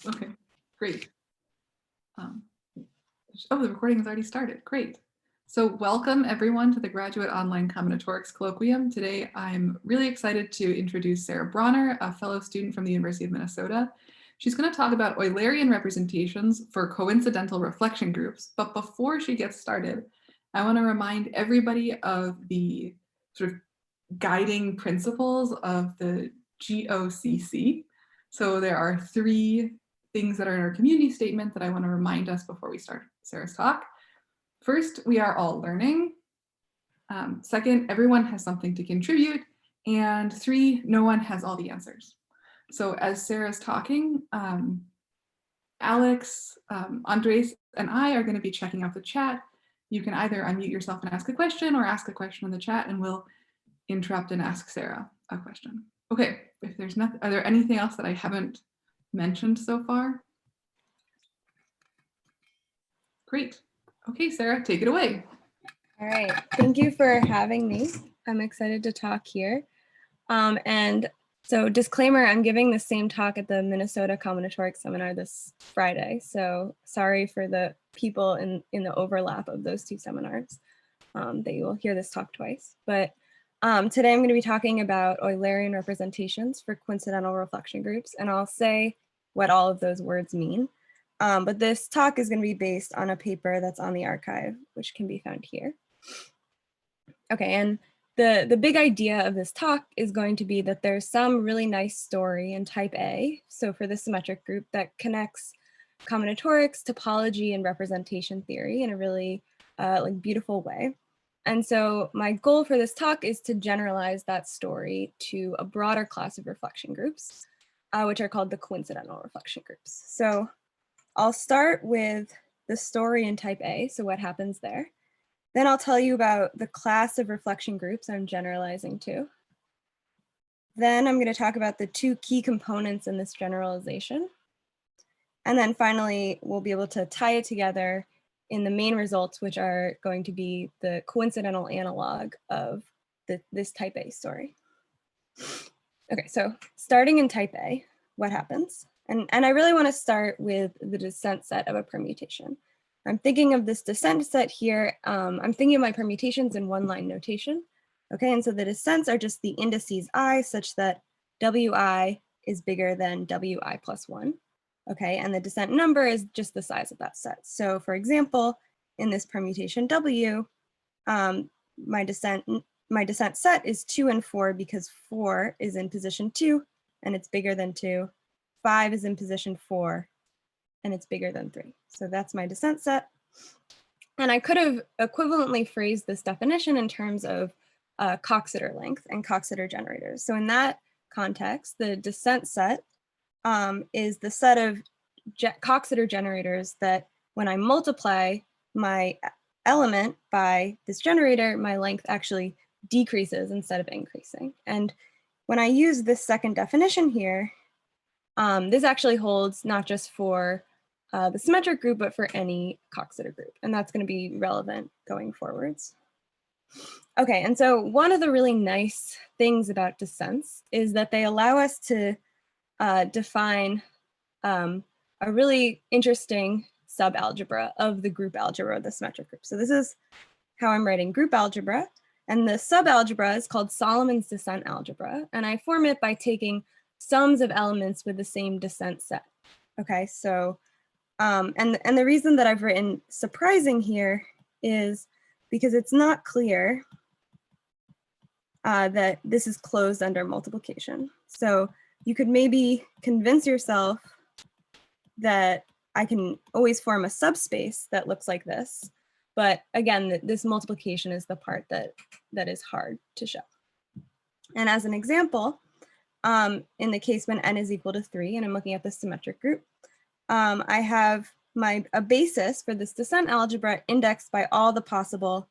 Okay, great. Oh, the recording has already started. Great. So welcome everyone to the Graduate Online Combinatorics Colloquium. Today, I'm really excited to introduce Sarah Brauner, a fellow student from the University of Minnesota. She's going to talk about Eulerian representations for coincidental reflection groups. But before she gets started, I want to remind everybody of the sort of guiding principles of the GOCC. So there are three things that are in our community statement that I want to remind us before we start Sarah's talk. First, we are all learning. Second, everyone has something to contribute. And three, no one has all the answers. So as Sarah's talking, Alex, Andres, and I are going to be checking out the chat. You can either unmute yourself and ask a question or ask a question in the chat, and we'll interrupt and ask Sarah a question. Okay, if there's nothing, are there anything else that I haven't mentioned so far? Great. Okay, Sarah, take it away. All right, thank you for having me. I'm excited to talk here. And so disclaimer, I'm giving the same talk at the Minnesota Combinatorics Seminar this Friday. So sorry for the people in the overlap of those two seminars that you will hear this talk twice. But today I'm going to be talking about Eulerian representations for coincidental reflection groups, and I'll say what all of those words mean. But this talk is going to be based on a paper that's on the archive, which can be found here. Okay, and the big idea of this talk is going to be that there's some really nice story in type A, so for the symmetric group, that connects combinatorics, topology, and representation theory in a really like beautiful way. And so my goal for this talk is to generalize that story to a broader class of reflection groups, which are called the coincidental reflection groups. So I'll start with the story in type A, so what happens there. Then I'll tell you about the class of reflection groups I'm generalizing to. Then I'm going to talk about the two key components in this generalization. And then finally, we'll be able to tie it together in the main results, which are going to be the coincidental analog of this type A story. Okay, so starting in type A, what happens? And I really want to start with the descent set of a permutation. I'm thinking of this descent set here. I'm thinking of my permutations in one-line notation. Okay, and so the descents are just the indices I such that Wi is bigger than Wi plus 1. Okay, and the descent number is just the size of that set. So for example, in this permutation W, my descent set is 2 and 4 because 4 is in position 2 and it's bigger than 2. 5 is in position 4 and it's bigger than 3. So that's my descent set. And I could have equivalently phrased this definition in terms of Coxeter length and Coxeter generators. So in that context, the descent set is the set of Coxeter generators that when I multiply my element by this generator, my length actually decreases instead of increasing. And when I use this second definition here, this actually holds not just for the symmetric group, but for any Coxeter group. And that's going to be relevant going forwards. Okay, and so one of the really nice things about descents is that they allow us to define a really interesting subalgebra of the group algebra of the symmetric group. So this is how I'm writing group algebra. And the subalgebra is called Solomon's descent algebra. And I form it by taking sums of elements with the same descent set. Okay, so, and the reason that I've written surprising here is because it's not clear that this is closed under multiplication. So you could maybe convince yourself that I can always form a subspace that looks like this. But again, this multiplication is the part that is hard to show. And as an example, in the case when n is equal to 3, and I'm looking at the symmetric group, I have a basis for this descent algebra indexed by all the possible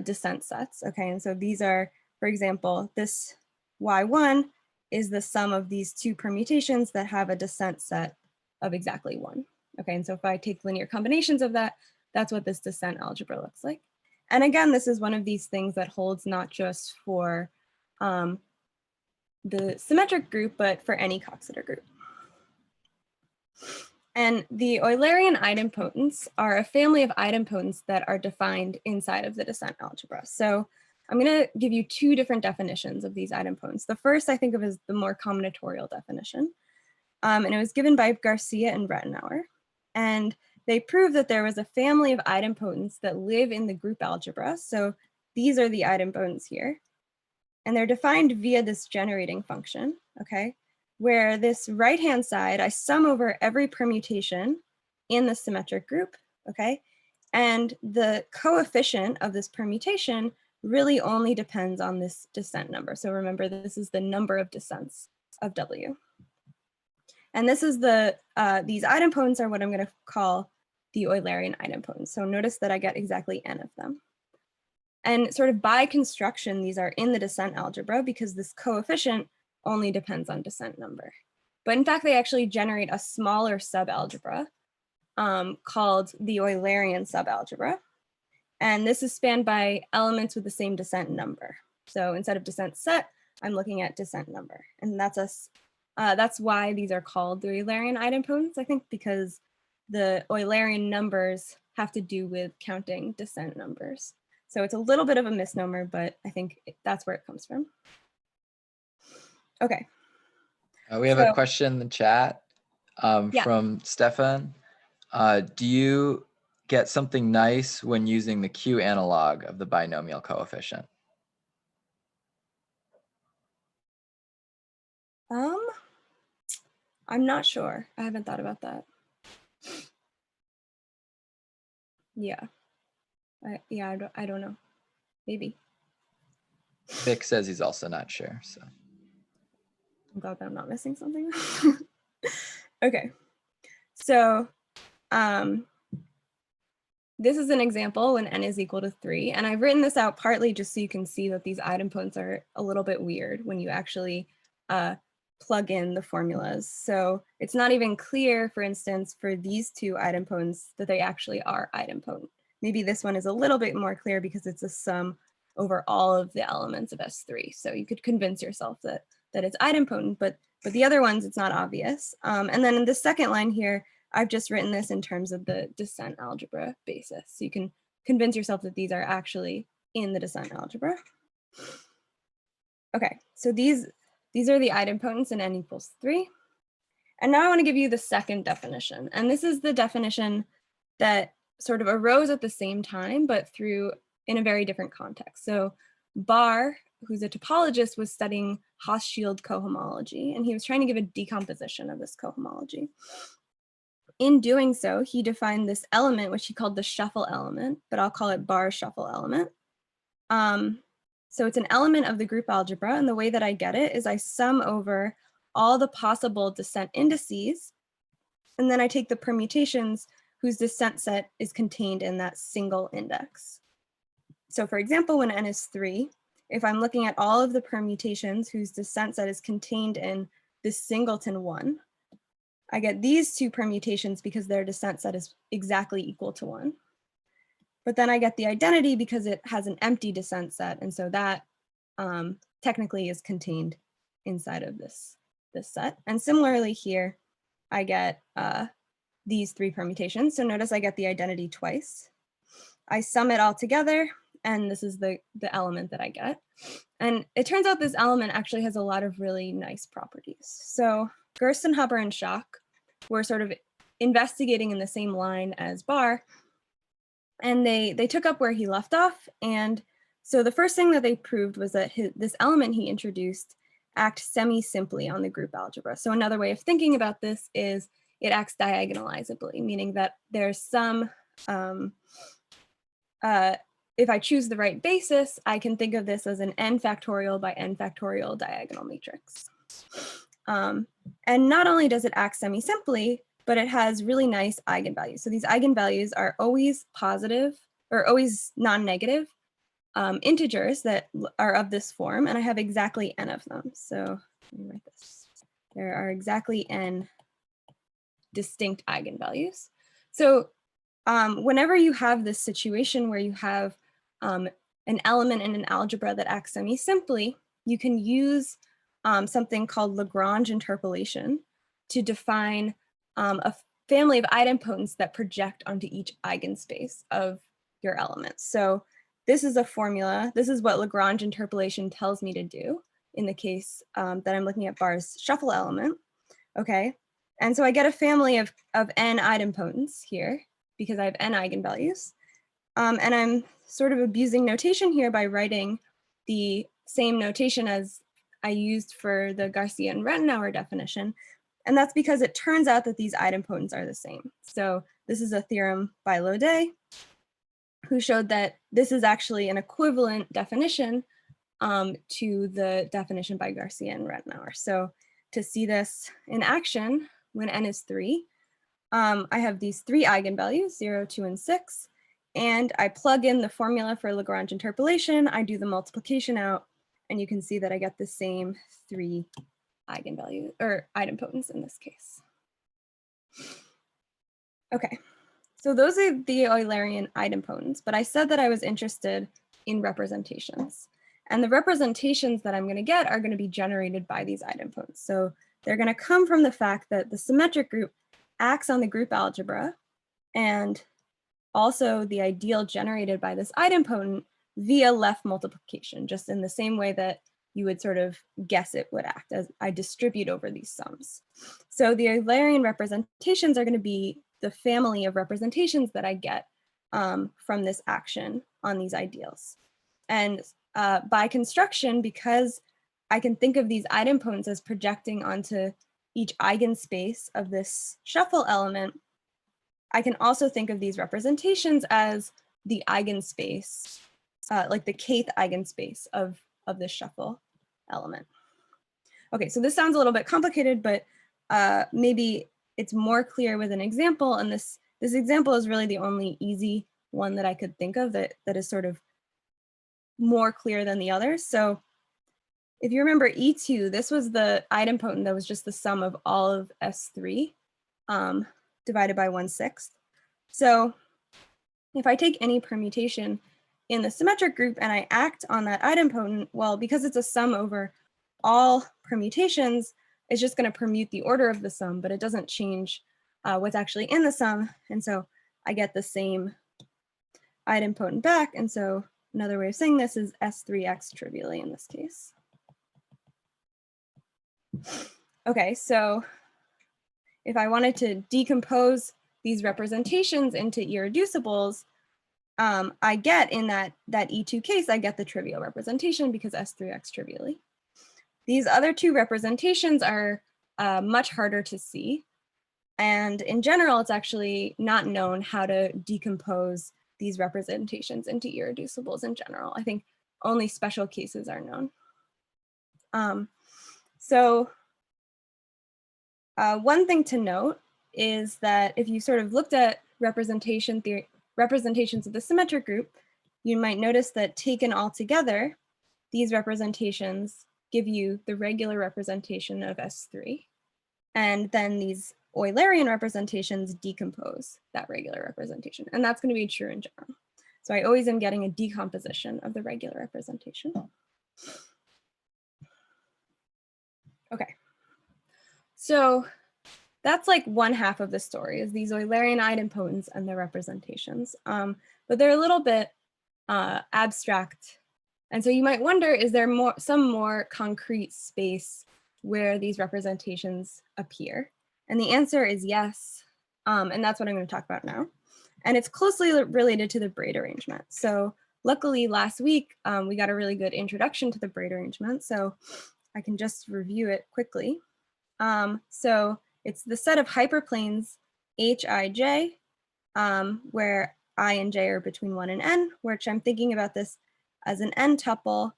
descent sets. Okay, and so these are, for example, this y1 is the sum of these two permutations that have a descent set of exactly 1. Okay, and so if I take linear combinations of that, that's what this descent algebra looks like. And again, this is one of these things that holds not just for the symmetric group, but for any Coxeter group. And the Eulerian idempotents are a family of idempotents that are defined inside of the descent algebra. So I'm going to give you two different definitions of these idempotents. The first I think of as the more combinatorial definition. And it was given by Garcia and Rettenauer. And they proved that there was a family of idempotents that live in the group algebra. So these are the idempotents here. And they're defined via this generating function, okay? Where this right-hand side, I sum over every permutation in the symmetric group, okay? And the coefficient of this permutation really only depends on this descent number. So remember, this is the number of descents of W. And this is these idempotents are what I'm going to call the Eulerian idempotents. So notice that I get exactly n of them. And sort of by construction, these are in the descent algebra because this coefficient only depends on descent number. But in fact, they actually generate a smaller subalgebra called the Eulerian subalgebra. And this is spanned by elements with the same descent number. So instead of descent set, I'm looking at descent number. And that's why these are called the Eulerian idempotents, I think, because the Eulerian numbers have to do with counting descent numbers. So it's a little bit of a misnomer, but I think that's where it comes from. Okay. We have a question in the chat from Stefan. Do you get something nice when using the Q analog of the binomial coefficient? I'm not sure. I haven't thought about that. Yeah. I don't know. Maybe. Vic says he's also not sure. So I'm glad that I'm not missing something. Okay. So this is an example when n is equal to 3. And I've written this out partly just so you can see that these idempotents are a little bit weird when you actually plug in the formulas. So it's not even clear, for instance, for these two idempotents that they actually are idempotent. Maybe this one is a little bit more clear because it's a sum over all of the elements of S3. So you could convince yourself that it's idempotent, but the other ones, it's not obvious. And then in the second line here, I've just written this in terms of the descent algebra basis. So you can convince yourself that these are actually in the descent algebra. Okay, so these are the idempotents in n equals 3. And now I want to give you the second definition. And this is the definition that sort of arose at the same time, but in a very different context. So Barr, who's a topologist, was studying Hauschild cohomology, and he was trying to give a decomposition of this cohomology. In doing so, he defined this element, which he called the shuffle element, but I'll call it Barr's shuffle element. So it's an element of the group algebra, and the way that I get it is I sum over all the possible descent indices, and then I take the permutations whose descent set is contained in that single index. So for example, when n is 3, if I'm looking at all of the permutations whose descent set is contained in this singleton 1, I get these two permutations because their descent set is exactly equal to 1. But then I get the identity because it has an empty descent set, and so that technically is contained inside of this set. And similarly here, I get these 3 permutations. So notice I get the identity twice. I sum it all together, and this is the element that I get. And it turns out this element actually has a lot of really nice properties. So Gerstenhaber and Schock were sort of investigating in the same line as Barr, and they took up where he left off. And so the first thing that they proved was that this element he introduced acts semi-simply on the group algebra. So another way of thinking about this is it acts diagonalizably, meaning that there's some, if I choose the right basis, I can think of this as an n factorial by n factorial diagonal matrix. And not only does it act semi-simply, but it has really nice eigenvalues. So these eigenvalues are always positive or always non-negative integers that are of this form, and I have exactly n of them. So let me write this. There are exactly n distinct eigenvalues. So whenever you have this situation where you have an element in an algebra that acts semi-simply, you can use something called Lagrange interpolation to define family of idempotents that project onto each eigenspace of your elements. So this is a formula. This is what Lagrange interpolation tells me to do in the case that I'm looking at Barr's shuffle element. Okay, and so I get a family of n idempotents here because I have n eigenvalues. And I'm sort of abusing notation here by writing the same notation as I used for the Garcia and Rettenauer definition. And that's because it turns out that these idempotents are the same. So this is a theorem by Laudet, who showed that this is actually an equivalent definition to the definition by Garcia and Rettenauer. So to see this in action, when n is 3, I have these 3 eigenvalues, 0, 2, and 6. And I plug in the formula for Lagrange interpolation. I do the multiplication out, and you can see that I get the same 3 eigenvalues, or idempotents in this case. Okay, so those are the Eulerian idempotents, but I said that I was interested in representations. And the representations that I'm going to get are going to be generated by these idempotents. So they're going to come from the fact that the symmetric group acts on the group algebra, and also the ideal generated by this idempotent via left multiplication, just in the same way that you would sort of guess it would act as I distribute over these sums. So the Eulerian representations are going to be the family of representations that I get from this action on these ideals. And by construction, because I can think of these idempotents as projecting onto each eigenspace of this shuffle element, I can also think of these representations as the eigenspace, like the kth eigenspace of this shuffle element. Okay, so this sounds a little bit complicated, but maybe it's more clear with an example. And this example is really the only easy one that I could think of that is sort of more clear than the others. So if you remember E2, this was the idempotent that was just the sum of all of S3 divided by 1/6. So if I take any permutation in the symmetric group and I act on that idempotent, well, because it's a sum over all permutations, it's just going to permute the order of the sum, but it doesn't change what's actually in the sum. And so I get the same idempotent back. And so another way of saying this is S3x trivially in this case. Okay, so if I wanted to decompose these representations into irreducibles, I get in that E2 case, I get the trivial representation because S3x trivially. These other two representations are much harder to see. And in general, it's actually not known how to decompose these representations into irreducibles in general. I think only special cases are known. So one thing to note is that if you sort of looked at representations of the symmetric group, you might notice that taken all together, these representations give you the regular representation of S3. And then these Eulerian representations decompose that regular representation. And that's going to be true in general. So I always am getting a decomposition of the regular representation. Okay. So that's like one half of the story, is these Eulerian idempotents and their representations. But they're a little bit abstract. And so you might wonder, is there some more concrete space where these representations appear? And the answer is yes. And that's what I'm going to talk about now. And it's closely related to the BRAID arrangement. So luckily last week, we got a really good introduction to the BRAID arrangement. So I can just review it quickly. So it's the set of hyperplanes Hij, where I and j are between 1 and n, which I'm thinking about this as an n tuple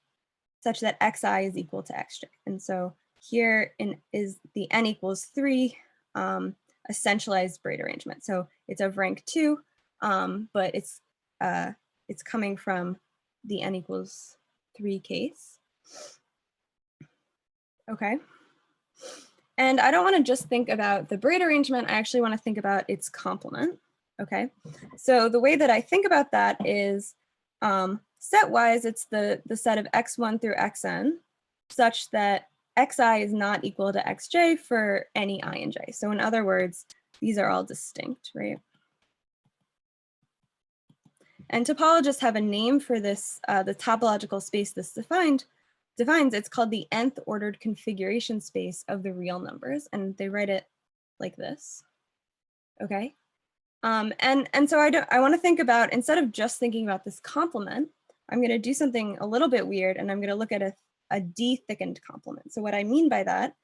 such that xi is equal to xj. And so here is the n equals 3 a centralized BRAID arrangement. So it's of rank 2, but it's coming from the n equals 3 case. Okay. And I don't want to just think about the BRAID arrangement. I actually want to think about its complement. Okay. So the way that I think about that is set-wise, it's the set of x1 through xn such that xi is not equal to xj for any I and j. So in other words, these are all distinct, right? And topologists have a name for this, the topological space this defines, it's called the nth ordered configuration space of the real numbers, and they write it like this, okay? And so I want to think about, instead of just thinking about this complement, I'm going to do something a little bit weird, and I'm going to look at a D thickened complement. So what I mean by that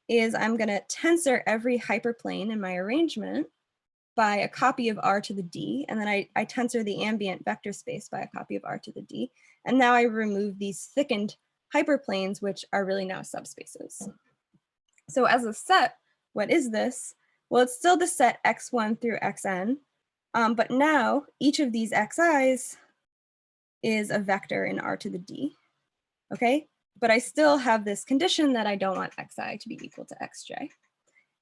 is I'm going to tensor every hyperplane in my arrangement by a copy of R to the D, and then I tensor the ambient vector space by a copy of R to the D, and now I remove these thickened hyperplanes, which are really now subspaces. So as a set, what is this? Well, it's still the set x1 through xn, but now each of these xi's is a vector in R to the D, okay? But I still have this condition that I don't want xi to be equal to xj.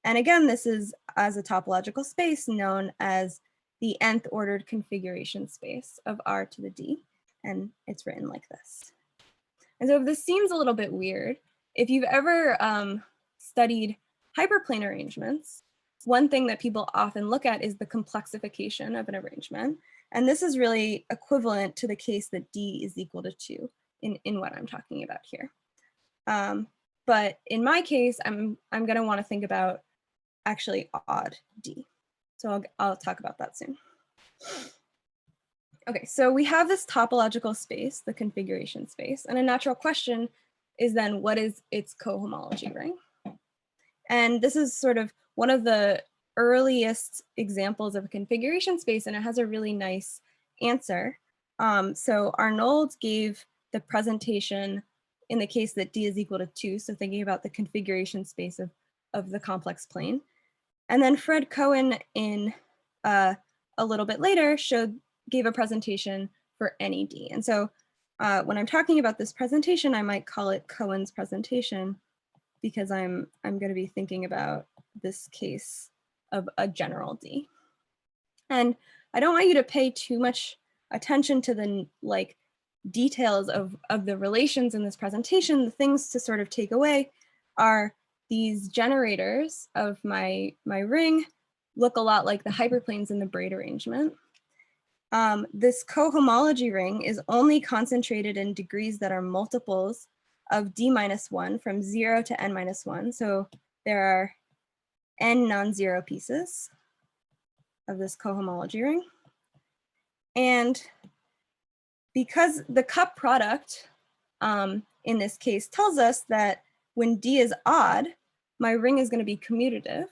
And again, this is as a topological space known as the nth ordered configuration space of R to the D, and it's written like this. And so if this seems a little bit weird, if you've ever studied hyperplane arrangements, one thing that people often look at is the complexification of an arrangement. And this is really equivalent to the case that D is equal to 2 in what I'm talking about here. But in my case, I'm going to want to think about actually odd D. So I'll talk about that soon. Okay, so we have this topological space, the configuration space, and a natural question is then what is its cohomology ring? And this is sort of one of the earliest examples of a configuration space, and it has a really nice answer. So Arnold gave the presentation in the case that D is equal to 2, so thinking about the configuration space of the complex plane. And then Fred Cohen in a little bit later gave a presentation for any D. And so when I'm talking about this presentation, I might call it Cohen's presentation because I'm going to be thinking about this case of a general D. And I don't want you to pay too much attention to the details of the relations in this presentation. The things to sort of take away are these generators of my ring look a lot like the hyperplanes in the BRAID arrangement. This cohomology ring is only concentrated in degrees that are multiples of D-1 from 0 to n-1. So there are n non-zero pieces of this cohomology ring. And because the cup product in this case tells us that when D is odd, my ring is going to be commutative,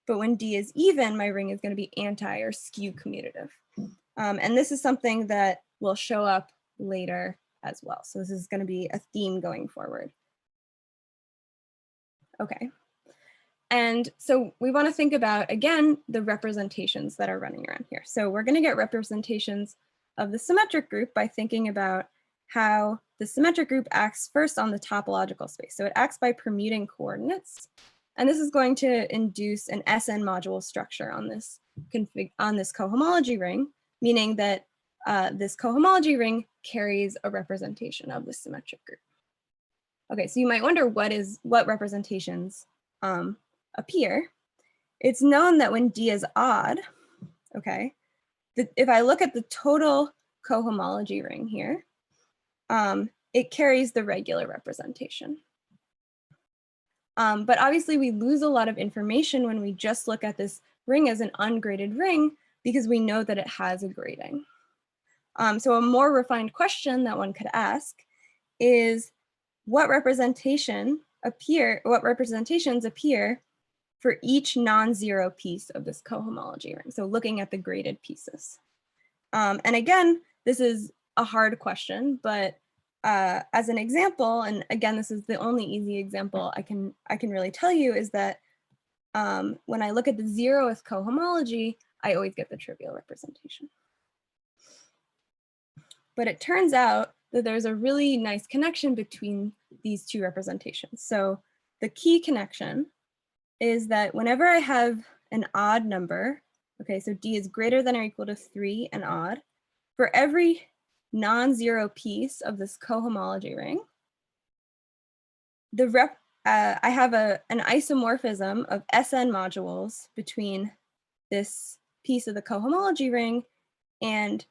but when D is even, my ring is going to be anti or skew commutative. And this is something that will show up later as well. So this is going to be a theme going forward. Okay. And so we want to think about, again, the representations that are running around here. So we're going to get representations of the symmetric group by thinking about how the symmetric group acts first on the topological space. So it acts by permuting coordinates. And this is going to induce an SN module structure on this cohomology ring, meaning that this cohomology ring carries a representation of the symmetric group. Okay, so you might wonder what representations appear. It's known that when D is odd, okay, if I look at the total cohomology ring here, it carries the regular representation. But obviously we lose a lot of information when we just look at this ring as an ungraded ring because we know that it has a grading. So a more refined question that one could ask is what representations appear for each non-zero piece of this cohomology ring? So looking at the graded pieces. And again, this is a hard question, but as an example, and again, this is the only easy example I can really tell you, is that when I look at the 0th cohomology, I always get the trivial representation. But it turns out that there's a really nice connection between these two representations. So the key connection is that whenever I have an odd number, okay, so D is greater than or equal to 3 and odd, for every non-zero piece of this cohomology ring, I have an isomorphism of SN modules between this piece of the cohomology ring and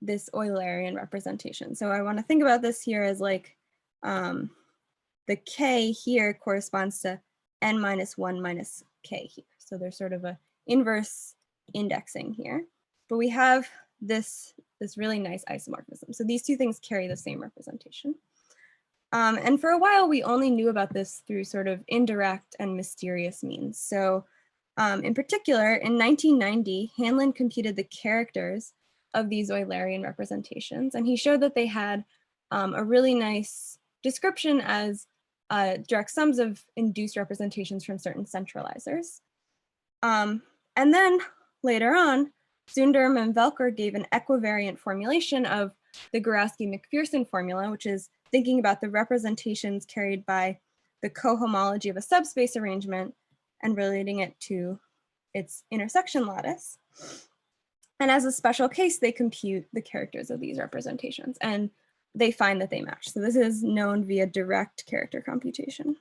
this Eulerian representation. So I want to think about this here as like the K here corresponds to n minus 1 minus K here. So there's sort of a inverse indexing here, but we have this really nice isomorphism. So these two things carry the same representation. And for a while, we only knew about this through sort of indirect and mysterious means. So in particular, in 1990, Hanlon computed the characters of these Eulerian representations, and he showed that they had a really nice description as direct sums of induced representations from certain centralizers. And then later on, Zundern and Velker gave an equivariant formulation of the Gorowski-McPherson formula, which is thinking about the representations carried by the cohomology of a subspace arrangement and relating it to its intersection lattice. And as a special case, they compute the characters of these representations, and they find that they match. So this is known via direct character computation.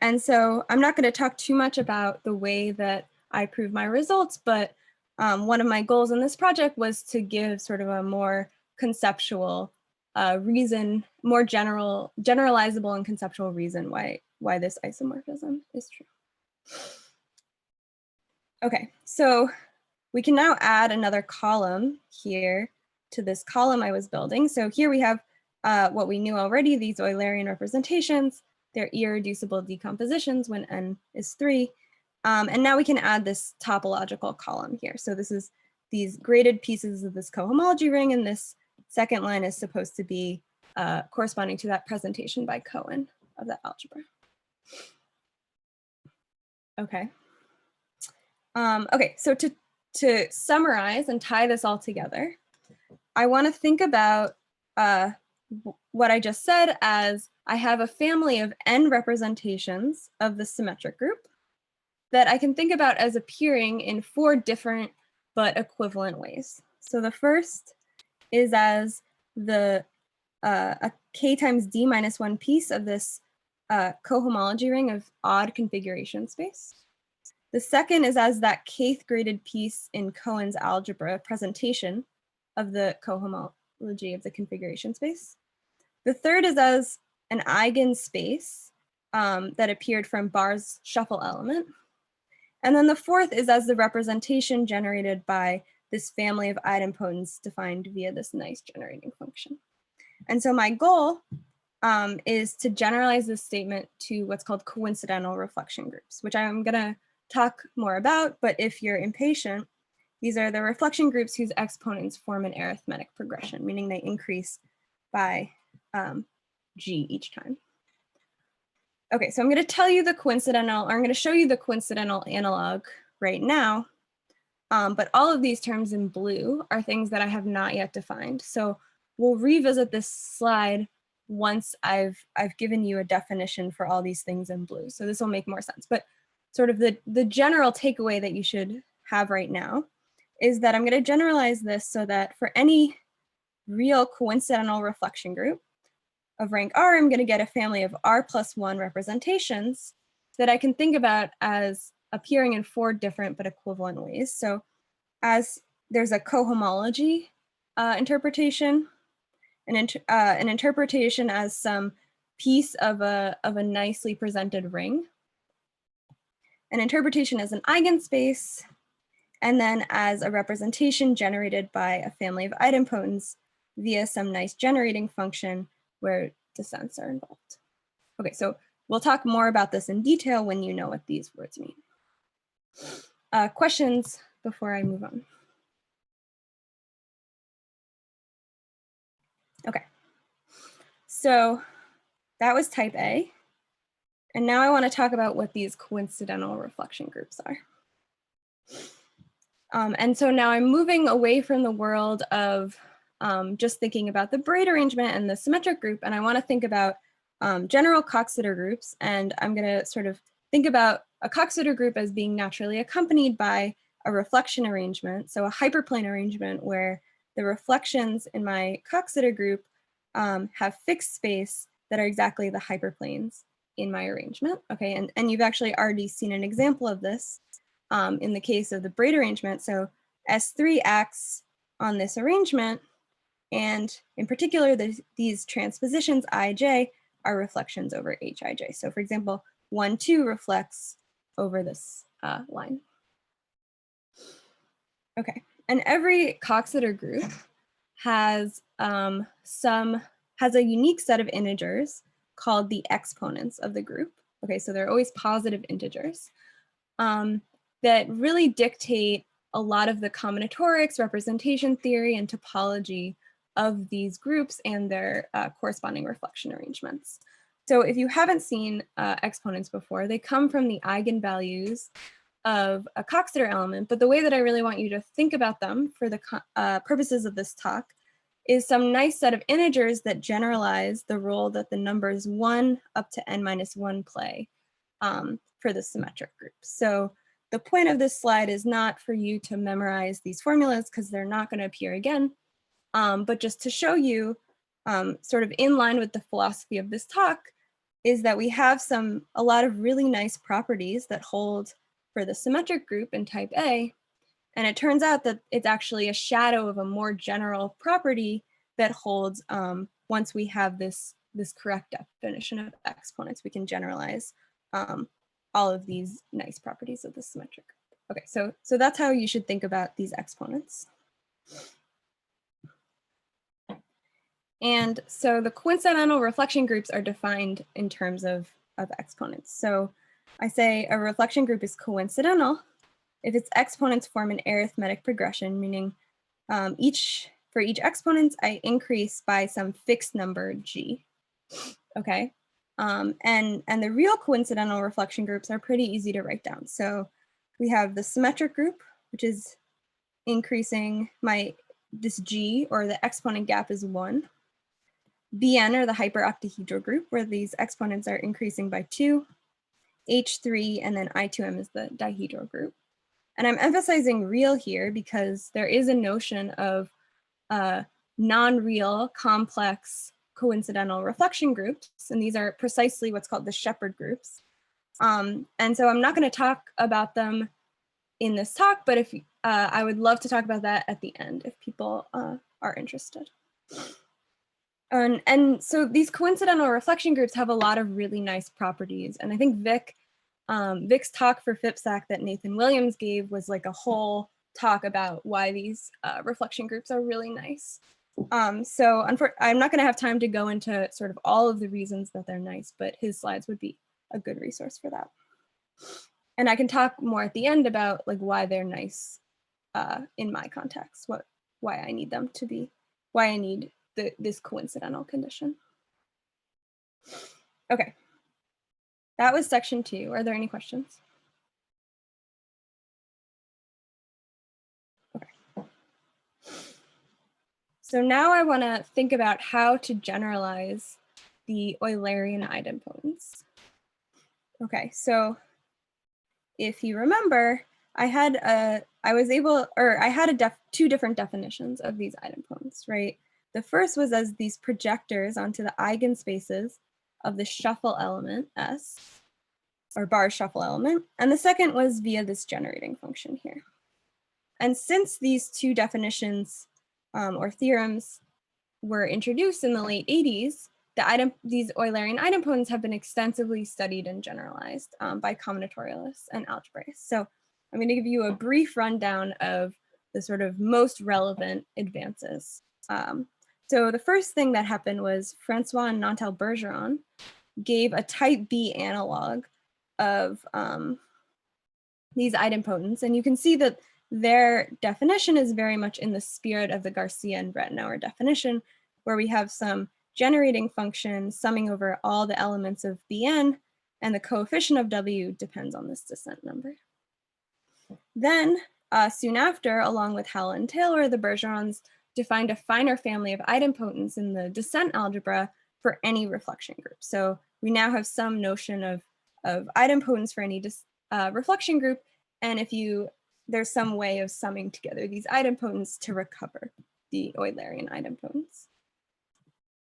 And so I'm not going to talk too much about the way that I prove my results, but one of my goals in this project was to give sort of a more conceptual reason, more generalizable and conceptual reason why this isomorphism is true. Okay, so we can now add another column here to this column I was building. So here we have what we knew already, these Eulerian representations. They're irreducible decompositions when n is 3. And now we can add this topological column here. So this is these graded pieces of this cohomology ring, and this second line is supposed to be corresponding to that presentation by Cohen of that algebra. Okay. Okay, so to summarize and tie this all together, I want to think about what I just said as I have a family of n representations of the symmetric group that I can think about as appearing in 4 different but equivalent ways. So the first is as a k times d minus 1 piece of this cohomology ring of odd configuration space. The second is as that kth graded piece in Cohen's algebra presentation of the cohomology of the configuration space. The third is as an eigenspace that appeared from Barr's shuffle element. And then the fourth is as the representation generated by this family of idempotents defined via this nice generating function. And so my goal is to generalize this statement to what's called coincidental reflection groups, which I'm going to talk more about. But if you're impatient, these are the reflection groups whose exponents form an arithmetic progression, meaning they increase by g each time. Okay, so I'm going to tell you the coincidental, or I'm going to show you the coincidental analog right now. But all of these terms in blue are things that I have not yet defined. So we'll revisit this slide once I've given you a definition for all these things in blue. So this will make more sense. But sort of the general takeaway that you should have right now is that I'm going to generalize this so that for any real coincidental reflection group of rank R, I'm going to get a family of R+1 representations that I can think about as appearing in 4 different but equivalent ways. So as there's a cohomology interpretation, an interpretation as some piece of a nicely presented ring, an interpretation as an eigenspace, and then as a representation generated by a family of idempotents via some nice generating function where descents are involved. Okay, so we'll talk more about this in detail when you know what these words mean. Questions before I move on? Okay, so that was type A. And now I want to talk about what these coincidental reflection groups are. And so now I'm moving away from the world of just thinking about the BRAID arrangement and the symmetric group, and I want to think about general Coxeter groups, and I'm going to sort of think about a Coxeter group as being naturally accompanied by a reflection arrangement, so a hyperplane arrangement where the reflections in my Coxeter group have fixed space that are exactly the hyperplanes in my arrangement. Okay, and you've actually already seen an example of this in the case of the BRAID arrangement. So S3 acts on this arrangement, and in particular, these transpositions ij are reflections over hij. So for example, 1, 2 reflects over this line. Okay, and every Coxeter group has a unique set of integers called the exponents of the group. Okay, so they're always positive integers that really dictate a lot of the combinatorics, representation theory, and topology of these groups and their corresponding reflection arrangements. So if you haven't seen exponents before, they come from the eigenvalues of a Coxeter element, but the way that I really want you to think about them for the purposes of this talk is some nice set of integers that generalize the role that the numbers 1 up to n-1 play for the symmetric group. So the point of this slide is not for you to memorize these formulas because they're not going to appear again, but just to show you sort of in line with the philosophy of this talk is that we have a lot of really nice properties that hold for the symmetric group in type A. And it turns out that it's actually a shadow of a more general property that holds once we have this correct definition of exponents, we can generalize all of these nice properties of the symmetric group. Okay, so that's how you should think about these exponents. And so the coincidental reflection groups are defined in terms of exponents. So I say a reflection group is coincidental if its exponents form an arithmetic progression, meaning for each exponent, I increase by some fixed number g. Okay, and the real coincidental reflection groups are pretty easy to write down. So we have the symmetric group, which is increasing this g, or the exponent gap is 1. Bn, or the hyperoctahedral group, where these exponents are increasing by 2. H3, and then I2m is the dihedral group. And I'm emphasizing real here because there is a notion of non-real complex coincidental reflection groups, and these are precisely what's called the shepherd groups. And so I'm not going to talk about them in this talk, but if I would love to talk about that at the end if people are interested. And so these coincidental reflection groups have a lot of really nice properties, and I think Vic's talk for FIPSAC that Nathan Williams gave was like a whole talk about why these reflection groups are really nice. So I'm not going to have time to go into sort of all of the reasons that they're nice, but his slides would be a good resource for that. And I can talk more at the end about like why they're nice in my context, why I need them to be, why I need this coincidental condition. Okay. That was section 2. Are there any questions? Okay. So now I want to think about how to generalize the Eulerian idempotents. Okay, so if you remember, I had two different definitions of these idempotents, right? The first was as these projectors onto the eigenspaces of the shuffle element S, or bar shuffle element, and the second was via this generating function here. And since these two definitions or theorems were introduced in the late 80s, these Eulerian idempotents have been extensively studied and generalized by combinatorialists and algebraists. So I'm going to give you a brief rundown of the sort of most relevant advances. So the first thing that happened was Francois and Nantel Bergeron gave a type B analog of these idempotents, and you can see that their definition is very much in the spirit of the Garcia and Brettenauer definition, where we have some generating function summing over all the elements of Bn, and the coefficient of W depends on this descent number. Then, soon after, along with Howell and Taylor, the Bergerons defined a finer family of idempotents in the descent algebra for any reflection group. So we now have some notion of idempotents for any reflection group, and there's some way of summing together these idempotents to recover the Eulerian idempotents.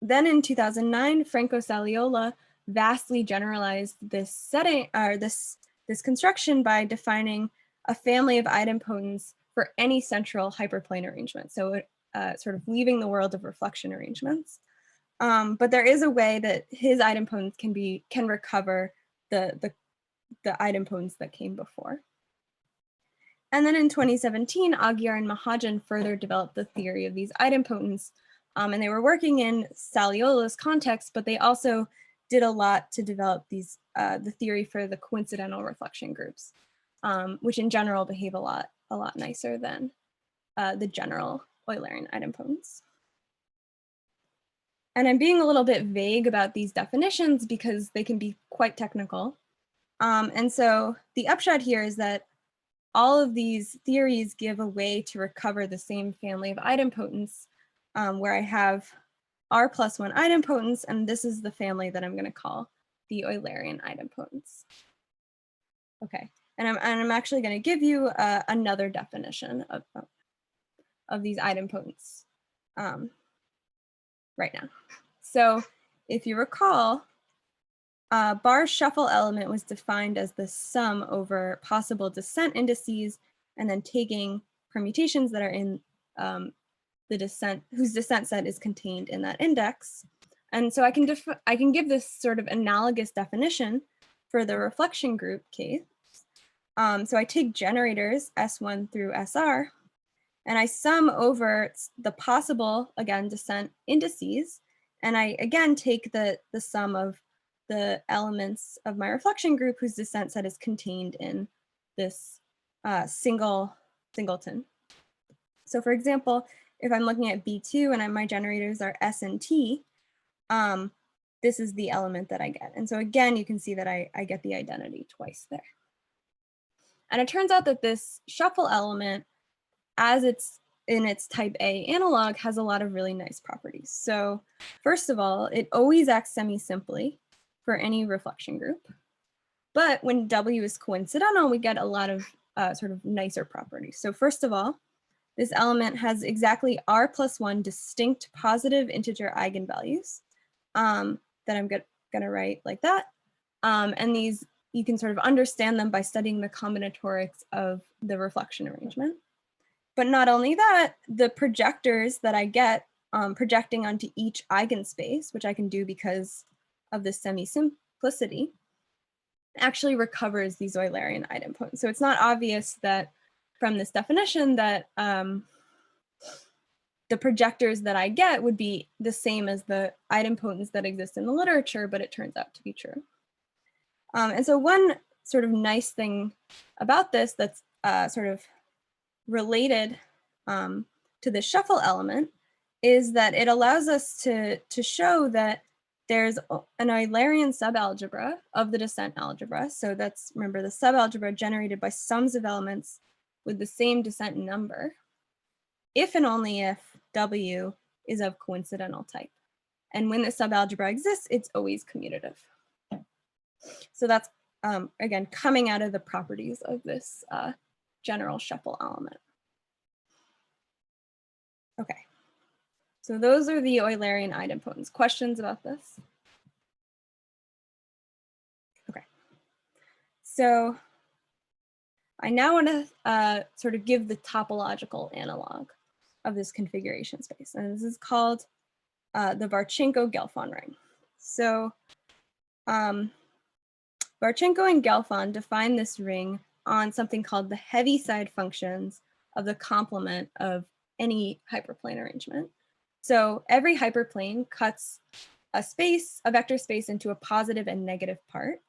then in 2009, Franco Saliola vastly generalized this setting, or this construction, by defining a family of idempotents for any central hyperplane arrangement. So sort of leaving the world of reflection arrangements. But there is a way that his idempotents can recover the idempotents that came before. And then in 2017, Aguiar and Mahajan further developed the theory of these idempotents. And they were working in Saliola's context, but they also did a lot to develop these the theory for the coincidental reflection groups, which in general behave a lot nicer than the general Eulerian idempotents. And I'm being a little bit vague about these definitions because they can be quite technical. And so the upshot here is that all of these theories give a way to recover the same family of idempotents, where I have R+1 idempotents, and this is the family that I'm going to call the Eulerian idempotents. Okay, and I'm actually going to give you another definition of these idempotents right now. So if you recall, Barr's shuffle element was defined as the sum over possible descent indices and then taking permutations that are in the descent, whose descent set is contained in that index. And so I can give this sort of analogous definition for the reflection group case. So I take generators S1 through SR, and I sum over the possible, again, descent indices. And I, again, take the sum of the elements of my reflection group whose descent set is contained in this singleton. So for example, if I'm looking at B2 and my generators are S and T, this is the element that I get. And so again, you can see that I get the identity twice there. And it turns out that this shuffle element, as it's in its type A analog, has a lot of really nice properties. So first of all, it always acts semi-simply for any reflection group. But when W is coincidental, we get a lot of sort of nicer properties. So first of all, this element has exactly R+1 distinct positive integer eigenvalues that I'm gonna write like that. And these, you can sort of understand them by studying the combinatorics of the reflection arrangement. But not only that, the projectors that I get projecting onto each eigenspace, which I can do because of the semi-simplicity, actually recovers these Eulerian idempotents. So it's not obvious that from this definition that the projectors that I get would be the same as the idempotents that exist in the literature, but it turns out to be true. And so one sort of nice thing about this that's sort of related to the shuffle element is that it allows us to show that there's an Eulerian subalgebra of the descent algebra. So that's, remember, the subalgebra generated by sums of elements with the same descent number, if and only if W is of coincidental type. And when the subalgebra exists, it's always commutative. So that's, again, coming out of the properties of this general shuffle element. Okay, so those are the Eulerian idempotents. Questions about this? Okay, so I now want to sort of give the topological analog of this configuration space, and this is called the Varchenko-Gelfand ring. So Varchenko and Gelfand define this ring on something called the Heaviside functions of the complement of any hyperplane arrangement. So every hyperplane cuts a vector space into a positive and negative part.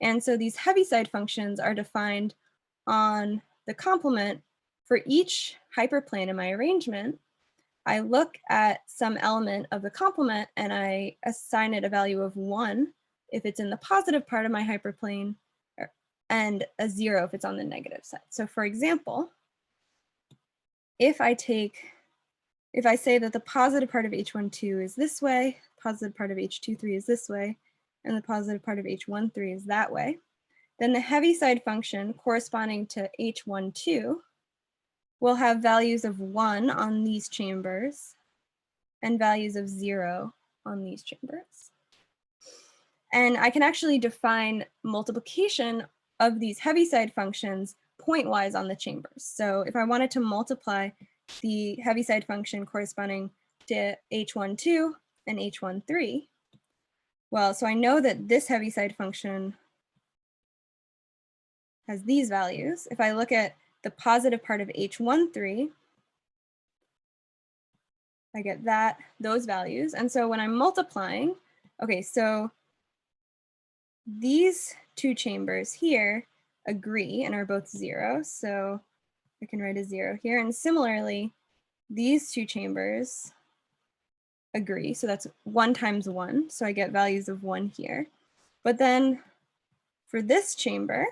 And so these Heaviside functions are defined on the complement for each hyperplane in my arrangement. I look at some element of the complement and I assign it a value of 1 if it's in the positive part of my hyperplane, and a 0 if it's on the negative side. So for example, if I say that the positive part of H12 is this way, positive part of H23 is this way, and the positive part of H13 is that way, then the Heaviside function corresponding to H12 will have values of 1 on these chambers and values of 0 on these chambers. And I can actually define multiplication of these Heaviside functions pointwise on the chambers. So if I wanted to multiply the Heaviside function corresponding to H12 and H13, well, so I know that this Heaviside function has these values. If I look at the positive part of H13, I get those values. And so when I'm multiplying, okay, so these two chambers here agree and are both 0. So I can write a 0 here. And similarly, these two chambers agree. So that's 1 times 1. So I get values of 1 here. But then for this chamber,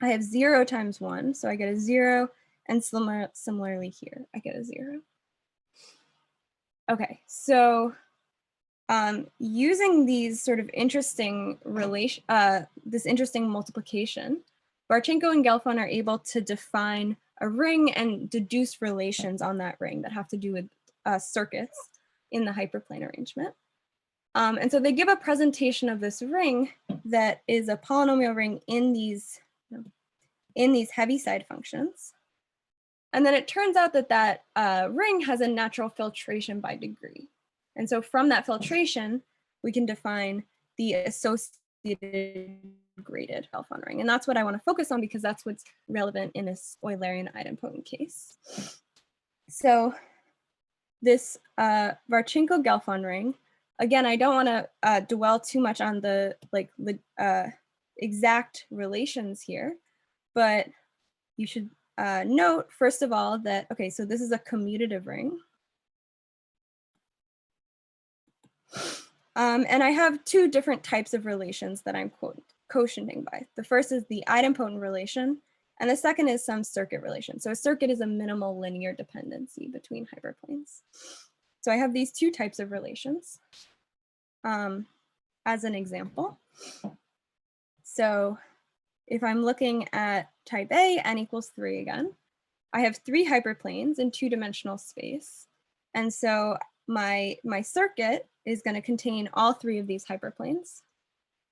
I have 0 times 1. So I get a 0. And similarly here, I get a 0. Okay, so using these sort of interesting this interesting multiplication, Barchenko and Gelfand are able to define a ring and deduce relations on that ring that have to do with circuits in the hyperplane arrangement. And so they give a presentation of this ring that is a polynomial ring in these Heaviside functions. And then it turns out that that ring has a natural filtration by degree. And so from that filtration, we can define the associated graded Gelfand ring. And that's what I want to focus on because that's what's relevant in this Eulerian idempotent case. So this Barchenko-Gelfand ring, again, I don't want to dwell too much on the exact relations here, but you should note, first of all, that, okay, so this is a commutative ring. And I have two different types of relations that I'm quotienting by. The first is the idempotent relation, and the second is some circuit relation. So a circuit is a minimal linear dependency between hyperplanes. So I have these two types of relations as an example. So if I'm looking at type A, n equals 3 again, I have 3 hyperplanes in 2-dimensional space. And so my circuit is going to contain all 3 of these hyperplanes.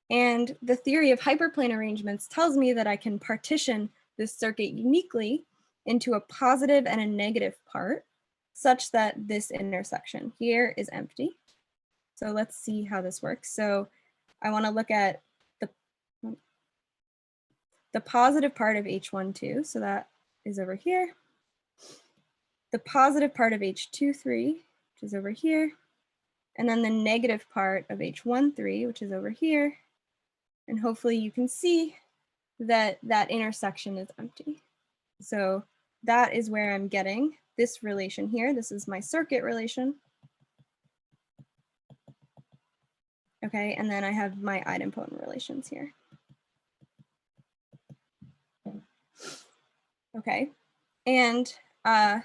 And the theory of hyperplane arrangements tells me that I can partition this circuit uniquely into a positive and a negative part such that this intersection here is empty. So let's see how this works. So I want to look at the positive part of H12, so that is over here. The positive part of H23, which is over here. And then the negative part of H13, which is over here. And hopefully you can see that that intersection is empty. So that is where I'm getting this relation here. This is my circuit relation. Okay, and then I have my idempotent relations here. Okay, and the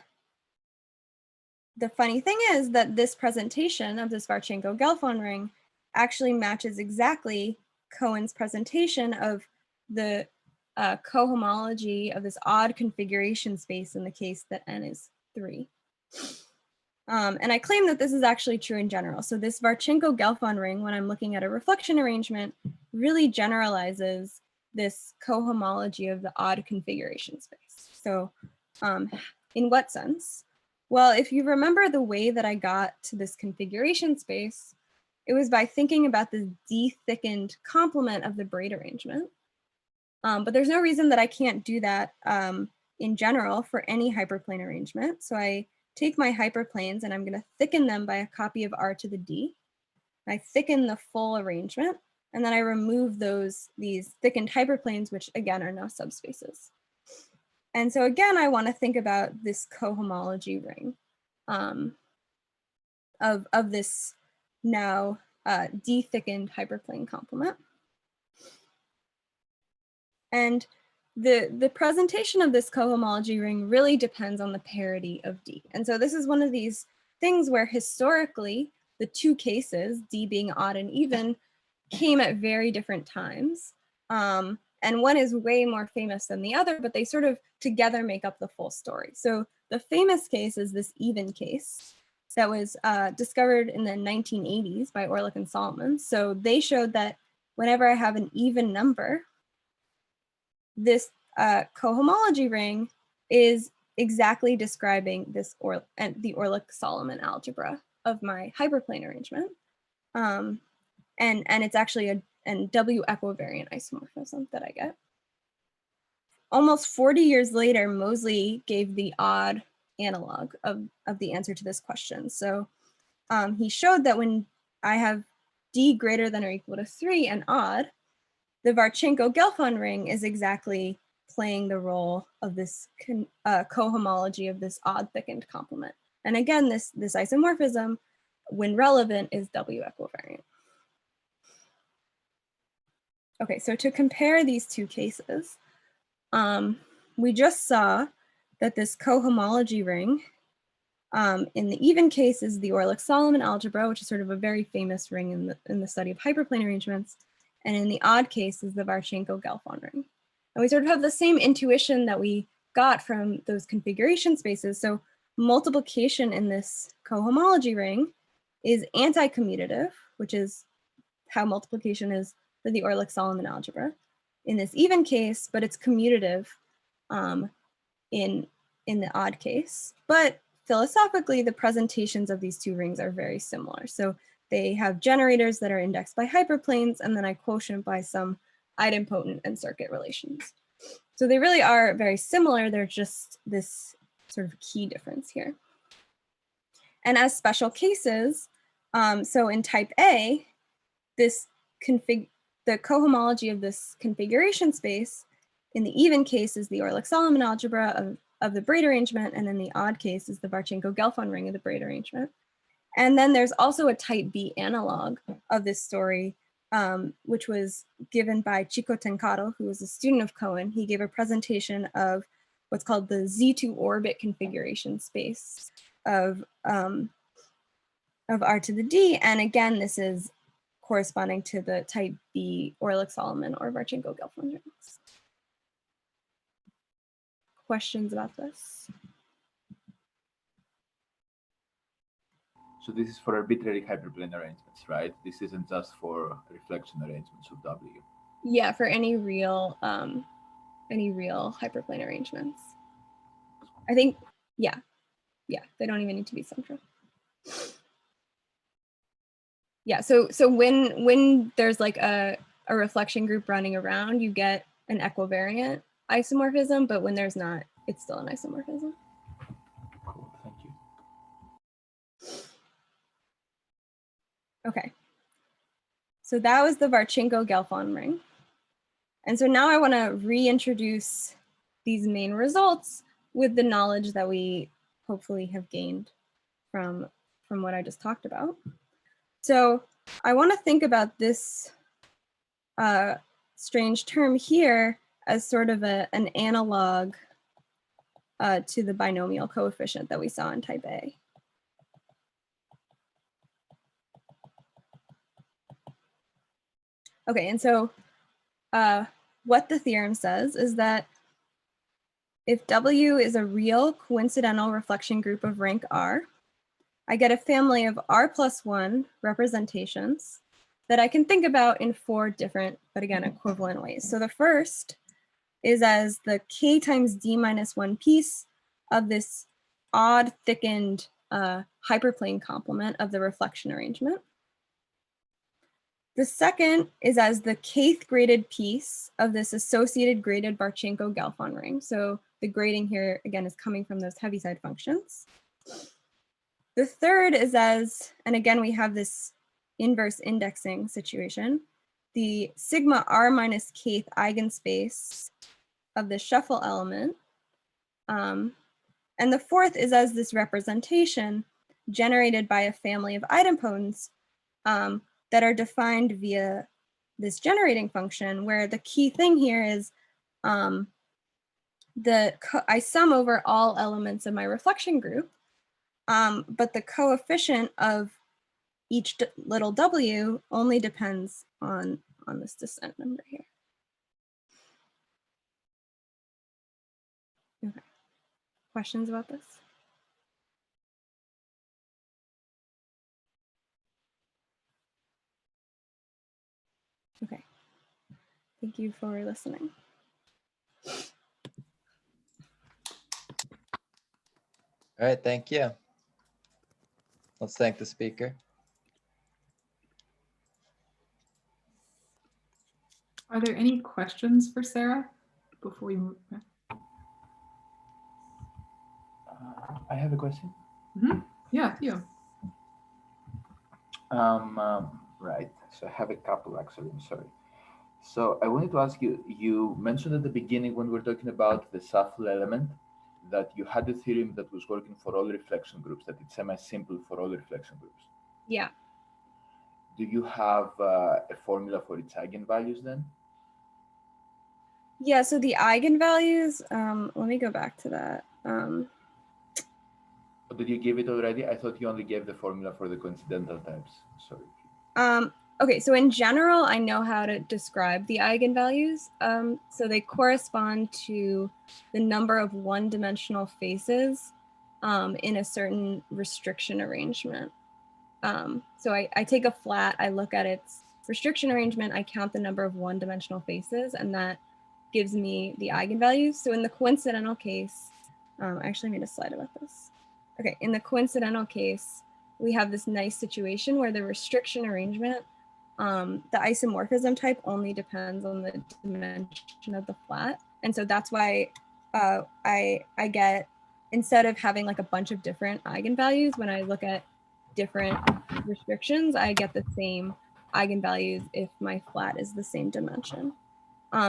funny thing is that this presentation of this Barchenko-Gelfand ring actually matches exactly Cohen's presentation of the cohomology of this odd configuration space in the case that n is 3. And I claim that this is actually true in general. So this Barchenko-Gelfand ring, when I'm looking at a reflection arrangement, really generalizes this cohomology of the odd configuration space. So in what sense? Well, if you remember the way that I got to this configuration space, it was by thinking about this d-thickened complement of the braid arrangement. But there's no reason that I can't do that in general for any hyperplane arrangement. So I take my hyperplanes and I'm going to thicken them by a copy of r to the d. I thicken the full arrangement, and then I remove these thickened hyperplanes, which again are now subspaces. And so again, I want to think about this cohomology ring of this now d-thickened hyperplane complement. And the presentation of this cohomology ring really depends on the parity of D. And so this is one of these things where historically the two cases, D being odd and even, came at very different times. And one is way more famous than the other, but they sort of together make up the full story. So the famous case is this even case. that was discovered in the 1980s by Orlick and Solomon. So they showed that whenever I have an even number, this cohomology ring is exactly describing this the Orlick-Solomon algebra of my hyperplane arrangement. And it's actually a W equivariant isomorphism that I get. Almost 40 years later, Moseley gave the odd analog of the answer to this question. So he showed that when I have D greater than or equal to 3 and odd, the Varchenko-Gelfand ring is exactly playing the role of this cohomology of this odd thickened complement. And again, this isomorphism, when relevant, is W equivariant. Okay, so to compare these two cases, we just saw that this cohomology ring in the even case is the Orlick-Solomon algebra, which is sort of a very famous ring in the study of hyperplane arrangements. And in the odd case is the Varchenko-Gelfand ring. And we sort of have the same intuition that we got from those configuration spaces. So multiplication in this cohomology ring is anti-commutative, which is how multiplication is for the Orlick-Solomon algebra in this even case, but it's commutative in the odd case. But philosophically, the presentations of these two rings are very similar. So they have generators that are indexed by hyperplanes, and then I quotient by some idempotent and circuit relations. So they really are very similar. There's just this sort of key difference here. And as special cases, so in type A, the cohomology of this configuration space in the even case is the Orlick-Solomon algebra of the BRAID arrangement, and in the odd case is the Varchenko-Gelfand ring of the BRAID arrangement. And then there's also a type B analog of this story, which was given by Chico Tencaro, who was a student of Cohen. He gave a presentation of what's called the Z2 orbit configuration space of R to the D. And again, this is corresponding to the type B Orlick-Solomon or Varchenko-Gelfand rings. Questions about this? So this is for arbitrary hyperplane arrangements, right? This isn't just for reflection arrangements of W. Yeah, for any real hyperplane arrangements. I think, yeah, they don't even need to be central. Yeah, so when there's like a reflection group running around, you get an equivariant isomorphism, but when there's not, it's still an isomorphism. Cool, thank you. Okay, so that was the Varchenko-Gelfand ring. And so now I want to reintroduce these main results with the knowledge that we hopefully have gained from what I just talked about. So I want to think about this strange term here as sort of an analog to the binomial coefficient that we saw in type A. Okay, and so what the theorem says is that if W is a real coincidental reflection group of rank R, I get a family of R+1 representations that I can think about in 4 different, but again, equivalent ways. So the first is as the K times D minus 1 piece of this odd thickened hyperplane complement of the reflection arrangement. The second is as the kth graded piece of this associated graded Varchenko-Gelfand ring. So the grading here, again, is coming from those Heaviside functions. The third is as, and again, we have this inverse indexing situation, the sigma R minus kth eigenspace of the shuffle element. And the fourth is as this representation generated by a family of idempotents that are defined via this generating function, where the key thing here is I sum over all elements of my reflection group, but the coefficient of each little w only depends on this descent number here. Okay. Questions about this? Okay. Thank you for listening. All right, thank you. Let's thank the speaker. Are there any questions for Sarah before we move? I have a question. Yeah, you. Right. So I have a couple actually. I'm sorry. So I wanted to ask you. You mentioned at the beginning when we were talking about the shuffle element that you had a theorem that was working for all reflection groups. That it's semi-simple for all reflection groups. Yeah. Do you have a formula for its eigenvalues then? Yeah, so the eigenvalues, let me go back to that. Or did you give it already? I thought you only gave the formula for the coincidental types. Sorry. Okay, so in general, I know how to describe the eigenvalues. So they correspond to the number of one-dimensional faces in a certain restriction arrangement. So I take a flat, I look at its restriction arrangement, I count the number of one-dimensional faces, and that gives me the eigenvalues. So in the coincidental case, I actually made a slide about this. Okay, in the coincidental case, we have this nice situation where the restriction arrangement, the isomorphism type only depends on the dimension of the flat. And so that's why I get, instead of having like a bunch of different eigenvalues, when I look at different restrictions, I get the same eigenvalues if my flat is the same dimension.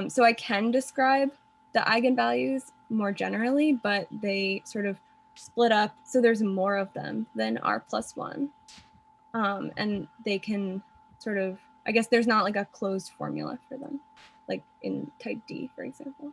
So I can describe the eigenvalues more generally, but they sort of split up. So there's more of them than R+1. And they can sort of, I guess there's not like a closed formula for them, like in type D, for example.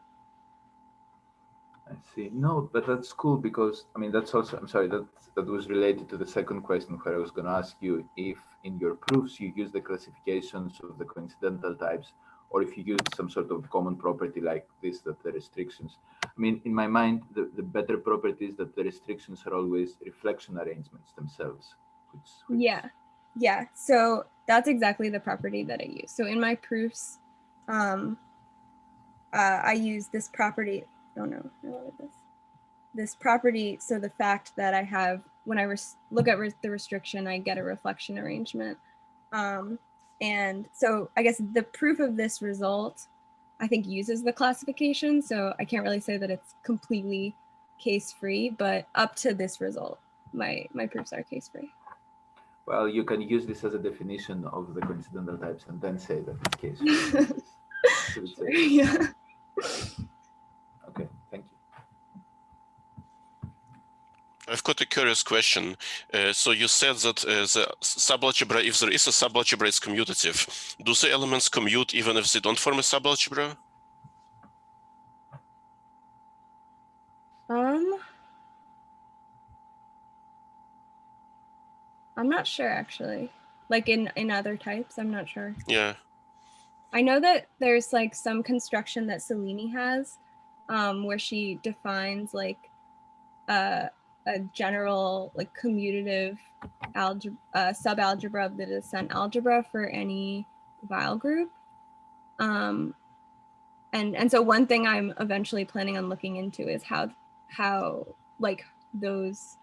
I see. No, but that's cool because, I mean, that's also, I'm sorry, that was related to the second question where I was going to ask you if in your proofs you use the classifications of the coincidental types, or if you use some sort of common property like this, that the restrictions, I mean, in my mind, the better property is that the restrictions are always reflection arrangements themselves. Which... Yeah. So that's exactly the property that I use. So in my proofs, I use this property. Oh no, I wanted this. This property, so the fact that I have, when I look at the restriction, I get a reflection arrangement. And so I guess the proof of this result, I think, uses the classification. So I can't really say that it's completely case-free, but up to this result, my proofs are case-free. Well, you can use this as a definition of the coincidental types and then say that it's case-free. Sure, yeah. Okay, thank you. I've got a curious question. So you said that the subalgebra, if there is a subalgebra, it's commutative. Do the elements commute even if they don't form a subalgebra? I'm not sure actually. Like in other types, I'm not sure. Yeah. I know that there's like some construction that Selene has, where she defines like a general like commutative algebra, subalgebra of the descent algebra for any Weil group. And so one thing I'm eventually planning on looking into is how like those,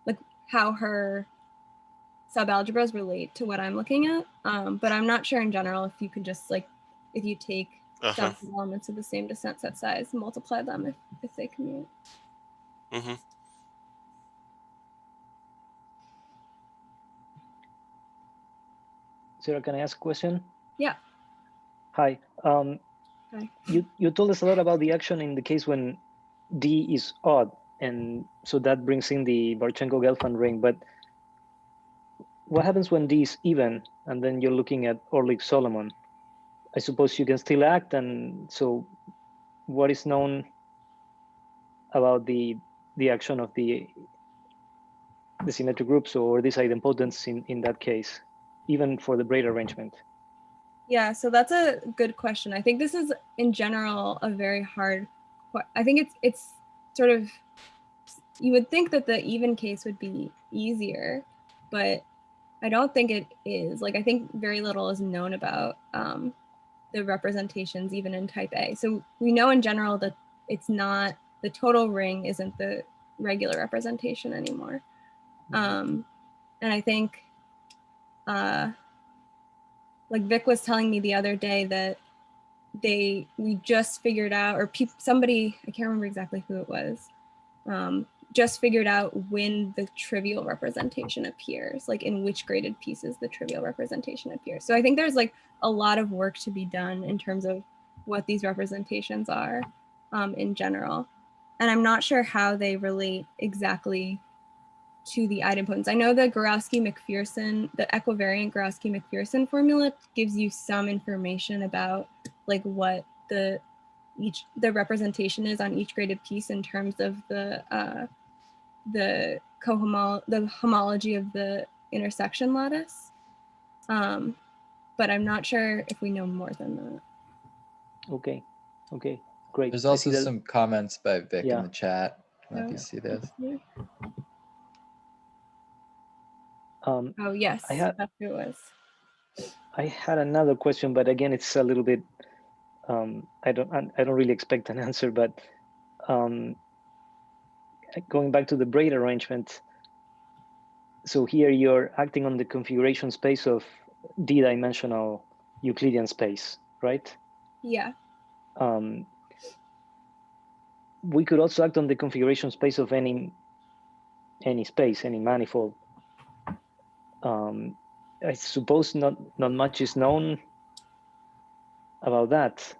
like how her subalgebras relate to what I'm looking at. But I'm not sure in general if you could just like, if you take some elements of the same descent set size, multiply them if they commute. Mm-hmm. Sarah, can I ask a question? Yeah. Hi. Hi. You told us a lot about the action in the case when D is odd, and so that brings in the Barchenko-Gelfand ring. But what happens when D is even, and then you're looking at Orlik-Solomon? I suppose you can still act, and so what is known about the action of the symmetric groups or these idempotents in that case, even for the braid arrangement? Yeah, so that's a good question. I think this is in general a very hard, I think it's sort of, you would think that the even case would be easier, but I don't think it is. Like, I think very little is known about the representations even in type A. So we know in general that it's not, the total ring isn't the regular representation anymore. And I think, like Vic was telling me the other day that we just figured out, or somebody, I can't remember exactly who it was, just figured out when the trivial representation appears, like in which graded pieces the trivial representation appears. So I think there's like a lot of work to be done in terms of what these representations are in general. And I'm not sure how they relate exactly to the idempotence. I know the Gorowski-McPherson, the equivariant Gorowski-McPherson formula gives you some information about like what the representation is on each graded piece in terms of the homology of the intersection lattice. But I'm not sure if we know more than that. Okay, great. There's also some comments by Vic in the chat. If you see this. Oh yes, that's who it was. I had another question, but again, it's a little bit. I don't really expect an answer, but going back to the braid arrangement. So here you're acting on the configuration space of d-dimensional Euclidean space, right? Yeah. We could also act on the configuration space of any space, any manifold. I suppose not much is known about that,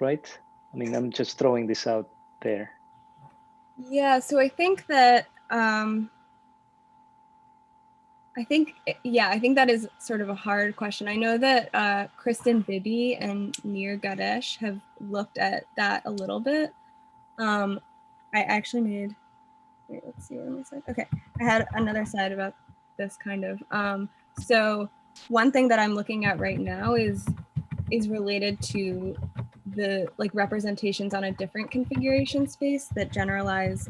right? I mean, I'm just throwing this out there. Yeah, so I think that I think that is sort of a hard question. I know that Kristen Bibby and Nir Gadesh have looked at that a little bit. I actually made, wait, let's see what I said. Okay, I had another slide about this kind of. So one thing that I'm looking at right now is related to the like representations on a different configuration space that generalize.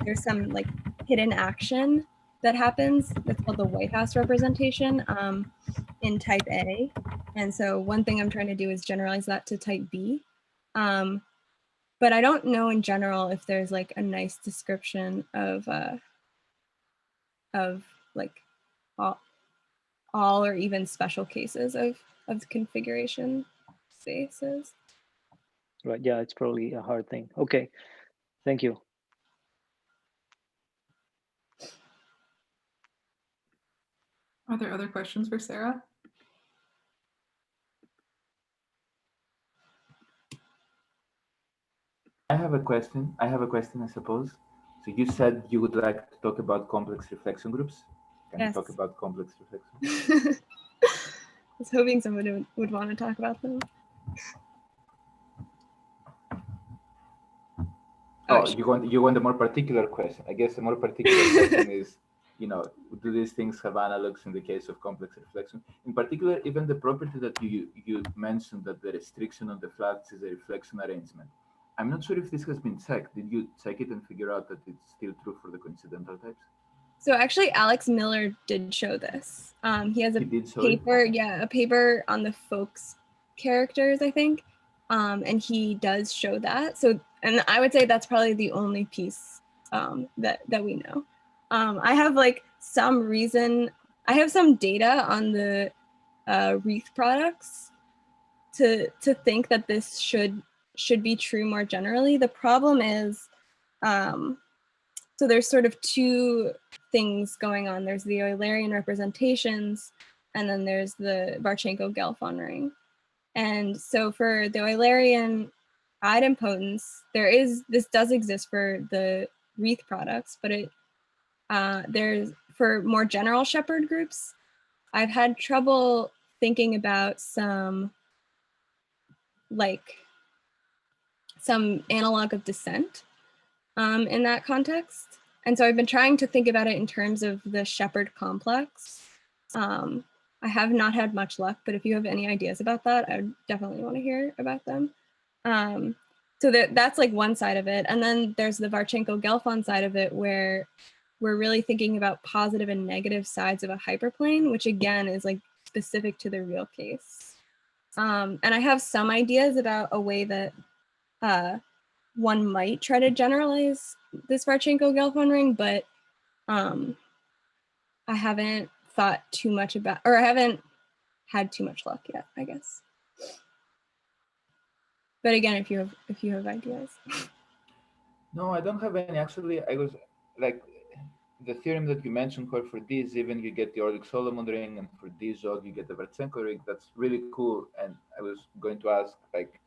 There's some like hidden action that happens. That's called the White House representation in type A. And so one thing I'm trying to do is generalize that to type B. But I don't know in general if there's like a nice description of like all or even special cases of configuration spaces. Right, yeah, it's probably a hard thing. Okay, thank you. Are there other questions for Sarah? I have a question, I suppose. So you said you would like to talk about complex reflection groups. Can you talk about complex reflection? I was hoping someone would want to talk about them. Oh, you want a more particular question. I guess a more particular question is, you know, do these things have analogs in the case of complex reflection? In particular, even the property that you mentioned, that the restriction on the flats is a reflection arrangement. I'm not sure if this has been checked. Did you check it and figure out that it's still true for the coincidental types? So actually, Alex Miller did show this. He has a paper, a paper on the Folks characters, I think. And he does show that. So, and I would say that's probably the only piece that we know. I have like some reason, I have some data on the wreath products to think that this should be true more generally. The problem is, so there's sort of two things going on. There's the Eulerian representations, and then there's the Barchenko-Gelfand ring. And so for the Eulerian idempotence, this does exist for the wreath products, but there's for more general shepherd groups, I've had trouble thinking about some analog of descent in that context. And so I've been trying to think about it in terms of the shepherd complex. I have not had much luck, but if you have any ideas about that, I would definitely want to hear about them. So that's like one side of it. And then there's the Barchenko-Gelfand side of it, where we're really thinking about positive and negative sides of a hyperplane, which again is like specific to the real case. And I have some ideas about a way that one might try to generalize this Marchenko-Gelfand ring, but I haven't thought too much about, or I haven't had too much luck yet, I guess. But again, if you have ideas. No, I don't have any. Actually, I was like, the theorem that you mentioned, where for this even you get the Orlik-Solomon ring, and for this OD you get the Marchenko ring. That's really cool. And I was going to ask, like,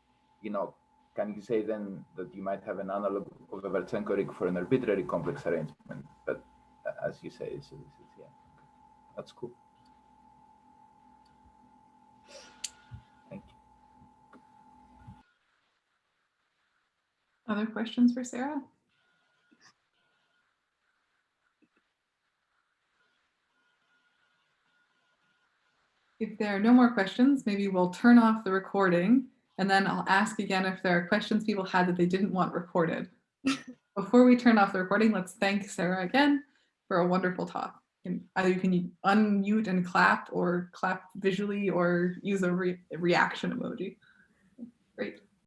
you know, can you say then that you might have an analog of a Marchenko ring for an arbitrary complex arrangement? But as you say, so this is, yeah, that's cool. Thank you. Other questions for Sarah? If there are no more questions, maybe we'll turn off the recording, and then I'll ask again if there are questions people had that they didn't want recorded. Before we turn off the recording, let's thank Sarah again for a wonderful talk. Either you can unmute and clap, or clap visually, or use a reaction emoji. Great.